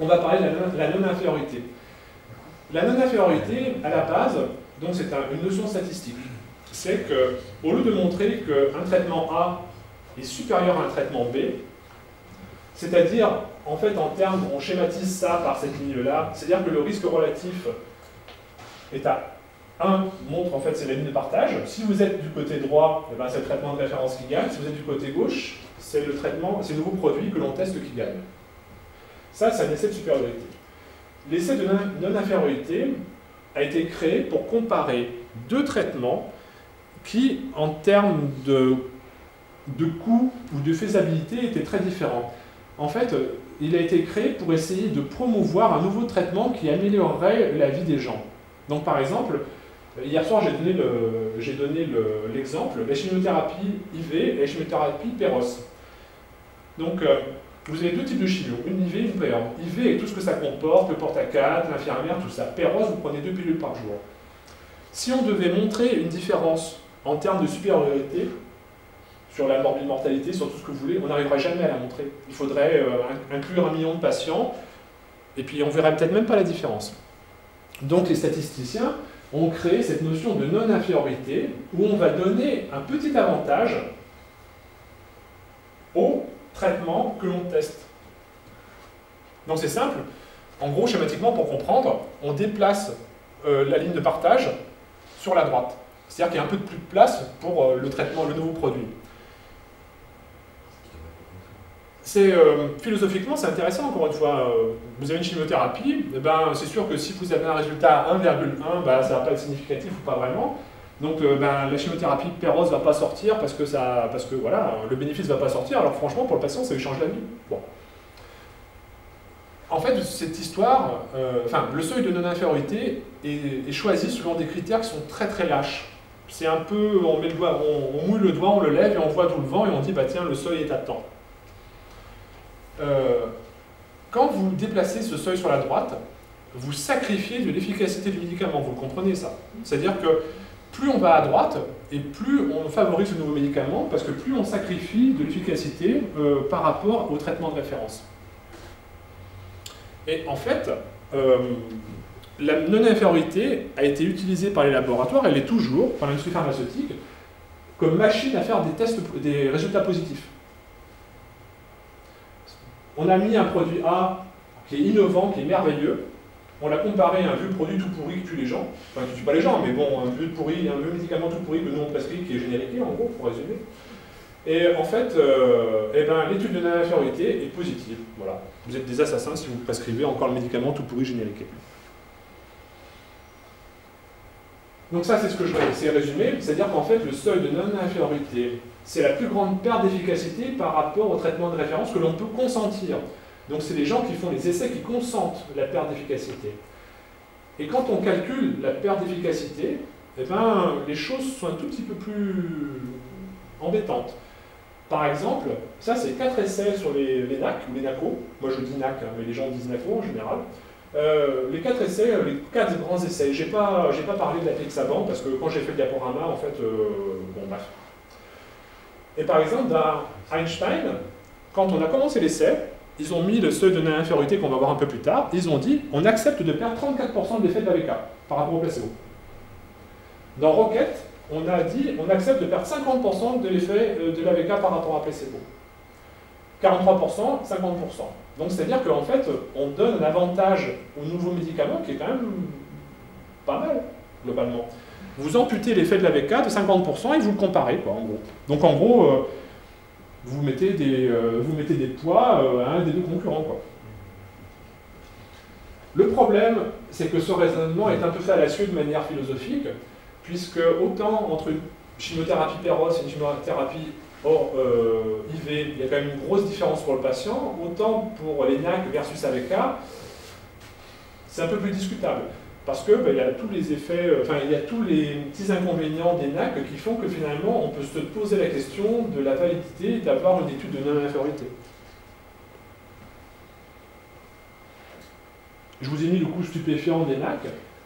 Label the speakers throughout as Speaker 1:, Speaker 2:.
Speaker 1: on va parler de la non-infériorité. La non-infériorité, à la base, donc c'est une notion statistique. C'est qu'au lieu de montrer qu'un traitement A est supérieur à un traitement B, c'est-à-dire, en fait, en termes, on schématise ça par cette ligne-là, c'est-à-dire que le risque relatif est à 1, montre en fait c'est la ligne de partage. Si vous êtes du côté droit, eh ben, c'est le traitement de référence qui gagne. Si vous êtes du côté gauche, c'est le traitement, c'est le nouveau produit que l'on teste qui gagne. Ça, c'est un essai de supériorité. L'essai de non-infériorité a été créé pour comparer deux traitements qui, en termes de coût ou de faisabilité, étaient très différents. En fait, il a été créé pour essayer de promouvoir un nouveau traitement qui améliorerait la vie des gens. Donc, par exemple, hier soir, j'ai donné l'exemple, la chimiothérapie IV et la chimiothérapie Péros. Donc, vous avez deux types de chimio, une IV et une Péros. IV et tout ce que ça comporte, le porte-à-4, l'infirmière, tout ça. Péros, vous prenez 2 pilules par jour. Si on devait montrer une différence en termes de supériorité, sur la mortalité, sur tout ce que vous voulez, on n'arriverait jamais à la montrer. Il faudrait inclure 1 million de patients, et puis on ne verrait peut-être même pas la différence. Donc les statisticiens ont créé cette notion de non-infériorité, où on va donner un petit avantage au traitement que l'on teste. Donc c'est simple. En gros, schématiquement, pour comprendre, on déplace la ligne de partage sur la droite. C'est-à-dire qu'il y a un peu de plus de place pour le traitement, le nouveau produit. Philosophiquement, c'est intéressant, encore une fois. Vous avez une chimiothérapie, c'est sûr que si vous avez un résultat à 1,1, ça ne va pas être significatif ou pas vraiment. Donc la chimiothérapie Péros ne va pas sortir parce que voilà, le bénéfice ne va pas sortir. Alors franchement, pour le patient, ça lui change la vie. Bon. En fait, cette histoire, le seuil de non-infériorité est choisi selon des critères qui sont très très lâches. C'est un peu, on met le doigt, on mouille le doigt, on le lève et on voit tout le vent et on dit, tiens, le seuil est à temps. Quand vous déplacez ce seuil sur la droite, vous sacrifiez de l'efficacité du médicament, vous le comprenez ça. C'est-à-dire que plus on va à droite, et plus on favorise ce nouveau médicament, parce que plus on sacrifie de l'efficacité par rapport au traitement de référence. Et en fait, la non-infériorité a été utilisée par les laboratoires, elle est toujours, par l'industrie pharmaceutique, comme machine à faire des résultats positifs. On a mis un produit A qui est innovant, qui est merveilleux, on l'a comparé à un vieux produit tout pourri qui tue les gens, enfin qui tue pas les gens, mais bon, un vieux médicament tout pourri que nous on prescrit, qui est génériqué en gros, pour résumer. Et en fait, l'étude de non-infériorité est positive. Voilà. Vous êtes des assassins si vous prescrivez encore le médicament tout pourri génériqué. Donc ça, c'est ce que je vais essayer de résumer, c'est-à-dire qu'en fait, le seuil de non-infériorité, c'est la plus grande perte d'efficacité par rapport au traitement de référence que l'on peut consentir. Donc c'est les gens qui font les essais qui consentent la perte d'efficacité. Et quand on calcule la perte d'efficacité, les choses sont un tout petit peu plus embêtantes. Par exemple, ça c'est 4 essais sur les NAC ou les NACO. Moi je dis NAC, mais les gens disent NACO en général. Les 4 essais, les 4 grands essais. J'ai pas parlé de l'apixaban parce que quand j'ai fait le diaporama, en fait, bon bref. Et par exemple, dans Einstein, quand on a commencé l'essai, ils ont mis le seuil de non-infériorité qu'on va voir un peu plus tard, ils ont dit on accepte de perdre 34% de l'effet de l'AVK par rapport au placebo. Dans Rocket, on a dit on accepte de perdre 50% de l'effet de l'AVK par rapport à placebo. 43%, 50%. Donc c'est-à-dire qu'en fait, on donne un avantage au nouveau médicament qui est quand même pas mal, globalement. Vous amputez l'effet de l'AVK de 50% et vous le comparez, quoi, en gros. Donc en gros, vous mettez des poids à un des deux concurrents, quoi. Le problème, c'est que ce raisonnement est un peu fallacieux de manière philosophique, puisque autant entre une chimiothérapie Péros et une chimiothérapie IV, il y a quand même une grosse différence pour le patient, autant pour les NAC versus AVK, c'est un peu plus discutable. Parce que il y a tous les effets, il y a tous les petits inconvénients des NAC qui font que finalement on peut se poser la question de la validité d'avoir une étude de non-infériorité. Je vous ai mis le coût stupéfiant des NAC.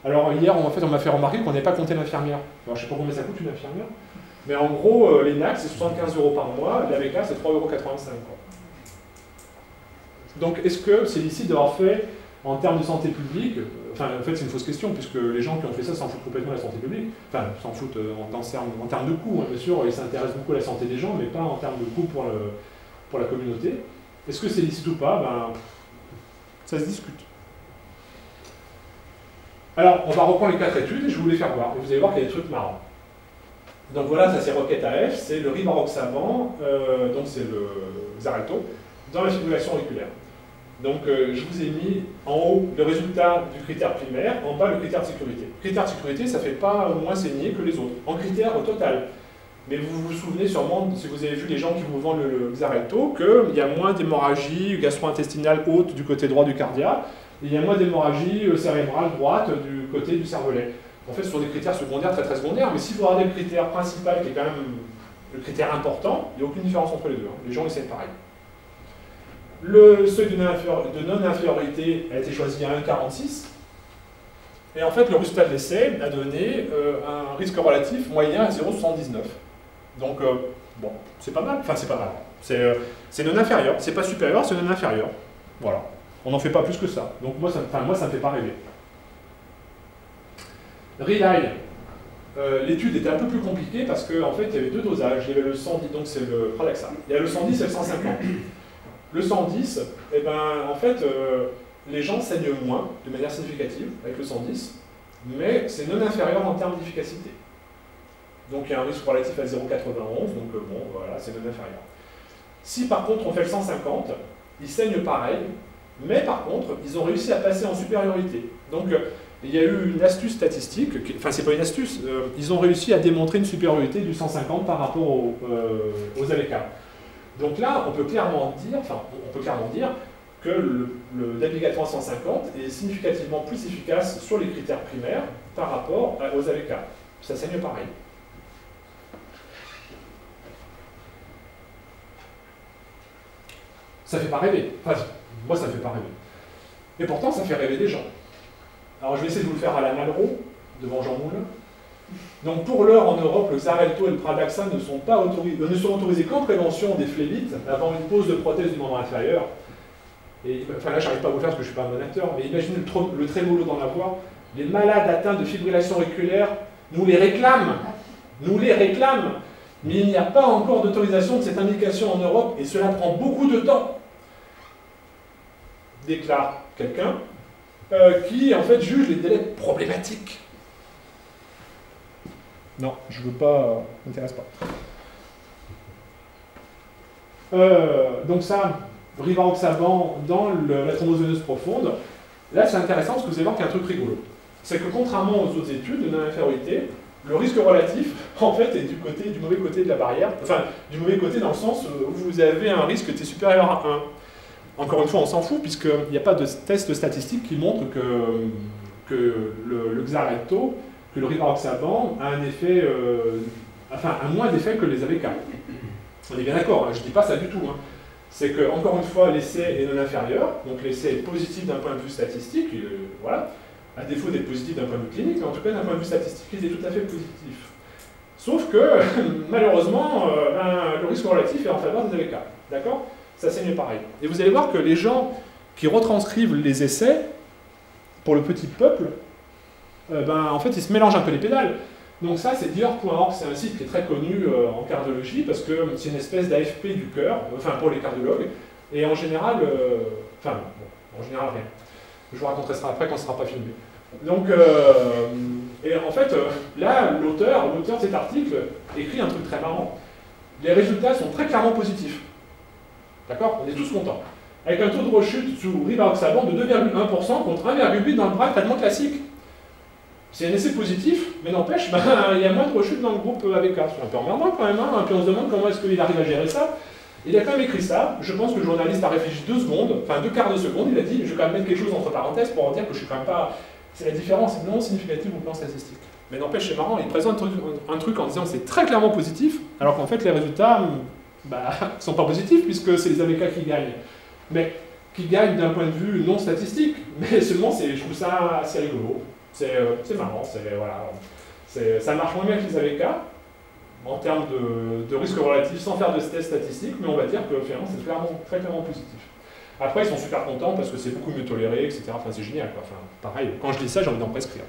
Speaker 1: Alors hier, en fait, on m'a fait remarquer qu'on n'avait pas compté l'infirmière. Alors je ne sais pas combien ça coûte une infirmière, mais en gros, les NAC c'est 75 € par mois, l'AVK c'est 3,85 €. Donc, est-ce que c'est licite d'avoir fait, en termes de santé publique, enfin, en fait, c'est une fausse question, puisque les gens qui ont fait ça s'en foutent complètement de la santé publique, enfin, s'en foutent en termes de coût, hein, bien sûr, ils s'intéressent beaucoup à la santé des gens, mais pas en termes de coût pour la communauté. Est-ce que c'est licite ou pas? Ben, ça se discute. Alors, on va reprendre les 4 études, et je vais vous les faire voir, et vous allez voir qu'il y a des trucs marrants. Donc voilà, ça c'est Rocket AF, c'est le rivaroxaban, donc c'est le Xarelto, dans la fibrillation auriculaire. Donc je vous ai mis en haut le résultat du critère primaire, en bas le critère de sécurité. Le critère de sécurité, ça ne fait pas moins saigner que les autres, en critère au total. Mais vous vous souvenez sûrement, si vous avez vu les gens qui vous vendent le Xarelto, qu'il y a moins d'hémorragie gastro-intestinale haute du côté droit du cardia, et il y a moins d'hémorragie cérébrale droite du côté du cervelet. En fait, ce sont des critères secondaires, très très secondaires, mais si vous regardez le critère principal, qui est quand même le critère important, il n'y a aucune différence entre les deux. Hein. Les gens essaient pareil. Le seuil de non-infériorité a été choisi à 1,46. Et en fait, le résultat de l'essai a donné un risque relatif moyen à 0,79. Donc, bon, c'est pas mal. Enfin, c'est pas mal. C'est non inférieur. C'est pas supérieur, c'est non inférieur. Voilà. On n'en fait pas plus que ça. Donc, moi, ça me fait pas rêver. Relay. L'étude était un peu plus compliquée parce qu'en fait, il y avait 2 dosages. Il y avait le 110, donc c'est le Pradaxa. Il y a le 110 et le 150. Le 110, eh ben, en fait, les gens saignent moins, de manière significative, avec le 110, mais c'est non inférieur en termes d'efficacité. Donc il y a un risque relatif à 0,91, donc bon, voilà, c'est non inférieur. Si par contre on fait le 150, ils saignent pareil, mais par contre, ils ont réussi à passer en supériorité. Donc il y a eu une astuce statistique, enfin c'est pas une astuce, ils ont réussi à démontrer une supériorité du 150 par rapport aux AVK. Donc là, on peut clairement dire que le Dabigatran 150 est significativement plus efficace sur les critères primaires par rapport aux AVK. Ça saigne pareil. Ça fait pas rêver. Enfin, moi, ça me fait pas rêver. Et pourtant, ça fait rêver des gens. Alors, je vais essayer de vous le faire à la Malraux, devant Jean Moule. Donc pour l'heure, en Europe, le Xarelto et le Pradaxa ne sont autorisés qu'en prévention des phlébites avant une pose de prothèse du membre inférieur. Et, enfin là, j'arrive pas à vous le faire parce que je suis pas un bon acteur, mais imaginez le trémolo dans la voix. Les malades atteints de fibrillation auriculaire nous les réclament. Nous les réclament. Mais il n'y a pas encore d'autorisation de cette indication en Europe et cela prend beaucoup de temps. Déclare quelqu'un qui en fait juge les délais problématiques. Non, je veux pas, ça m'intéresse pas. Donc ça, rivaroxaban dans la thrombose veineuse profonde, là c'est intéressant parce que vous allez voir qu'il y a un truc rigolo. C'est que contrairement aux autres études de non-infériorité, le risque relatif, en fait, est du mauvais côté de la barrière, enfin, du mauvais côté dans le sens où vous avez un risque qui est supérieur à 1. Encore une fois, on s'en fout, puisqu'il n'y a pas de test statistique qui montre que le Xarelto, que le rivaroxaban a un effet, a moins d'effet que les AVK. On est bien d'accord, hein, je ne dis pas ça du tout. Hein. C'est que, encore une fois, l'essai est non inférieur, donc l'essai est positif d'un point de vue statistique, voilà, à défaut d'être positif d'un point de vue clinique, mais en tout cas d'un point de vue statistique, il est tout à fait positif. Sauf que, malheureusement, le risque relatif est en faveur des AVK. D'accord? Ça saigne pareil. Et vous allez voir que les gens qui retranscrivent les essais, pour le petit peuple, en fait, ils se mélangent un peu les pédales. Donc ça, c'est dior.org, c'est un site qui est très connu en cardiologie, parce que c'est une espèce d'AFP du cœur, enfin pour les cardiologues, et en général, en général rien. Je vous raconterai ça après quand ce ne sera pas filmé. Donc, et en fait, là, l'auteur de cet article écrit un truc très marrant. Les résultats sont très clairement positifs. D'accord? On est tous contents. Avec un taux de rechute sous rivaroxaban de 2,1% contre 1,8% dans le bras de traitement classique. C'est un essai positif, mais n'empêche, il y a moins de rechute dans le groupe AVK. C'est un peu emmerdant quand même, hein, puis on se demande comment est-ce qu'il arrive à gérer ça. Il a quand même écrit ça, je pense que le journaliste a réfléchi 2 secondes, enfin 2/4 de seconde, il a dit, je vais quand même mettre quelque chose entre parenthèses pour dire que je suis quand même pas... C'est la différence non significative au plan statistique. Mais n'empêche, c'est marrant, il présente un truc en disant que c'est très clairement positif, alors qu'en fait les résultats ne sont pas positifs puisque c'est les AVK qui gagnent. Mais qui gagnent d'un point de vue non statistique, mais seulement je trouve ça assez rigolo. C'est marrant, voilà. Ça marche moins bien que les AVK, en termes de risque relatif, sans faire de test statistique, mais on va dire que finalement c'est très clairement positif. Après, ils sont super contents parce que c'est beaucoup mieux toléré, etc. Enfin, c'est génial, quoi. Enfin, pareil, quand je dis ça, j'ai envie d'en prescrire.